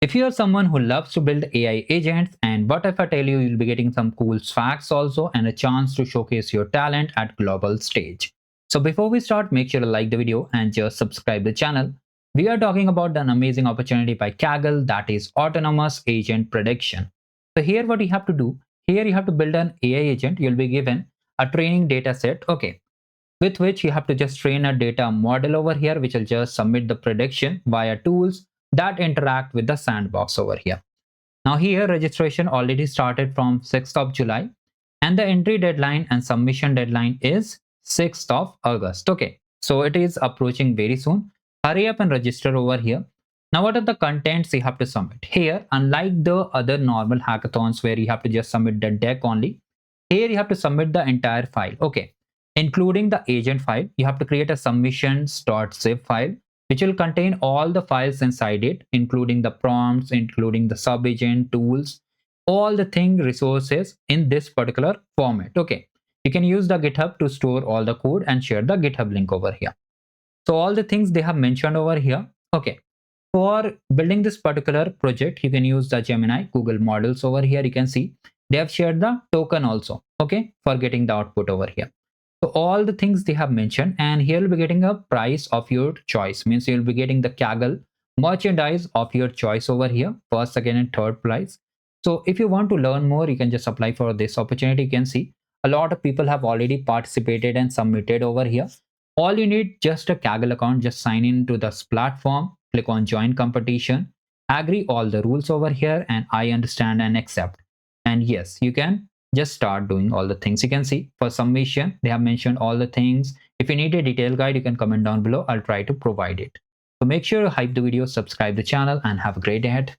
If you are someone who loves to build AI agents, and what if I tell you you'll be getting some cool swags also and a chance to showcase your talent at global stage. So before we start, make sure to like the video and just subscribe the channel. We are talking about an amazing opportunity by Kaggle, that is autonomous agent prediction. So here what you have to do, here you have to build an AI agent. You'll be given a training data set, okay, with which you have to just train a data model over here, which will just submit the prediction via tools that interact with the sandbox over here. Now here registration already started from 6th of July and the entry deadline and submission deadline is 6th of August. Okay, so it is approaching very soon. Hurry up and register over here. Now what are the contents you have to submit? Here, unlike the other normal hackathons where you have to just submit the deck only, here you have to submit the entire file. Okay, including the agent file. You have to create a submissions.zip file which will contain all the files inside it, including the prompts, including the sub-agent tools, all the thing resources in this particular format. Okay, you can use the GitHub to store all the code and share the GitHub link over here. So all the things they have mentioned over here. Okay, for building this particular project, you can use the Gemini Google models over here. You can see they have shared the token also, okay, for getting the output over here. So all the things they have mentioned, and here you'll be getting a price of your choice. Means you'll be getting the Kaggle merchandise of your choice over here, first, second, and third price. So if you want to learn more, you can just apply for this opportunity. You can see a lot of people have already participated and submitted over here. All you need just a Kaggle account, just sign in to this platform, click on join competition, agree all the rules over here, and I understand and accept. And yes, you can just start doing all the things. You can see for submission, they have mentioned all the things. If you need a detailed guide, you can comment down below. I'll try to provide it. So make sure you hype the video, subscribe the channel, and have a great day ahead.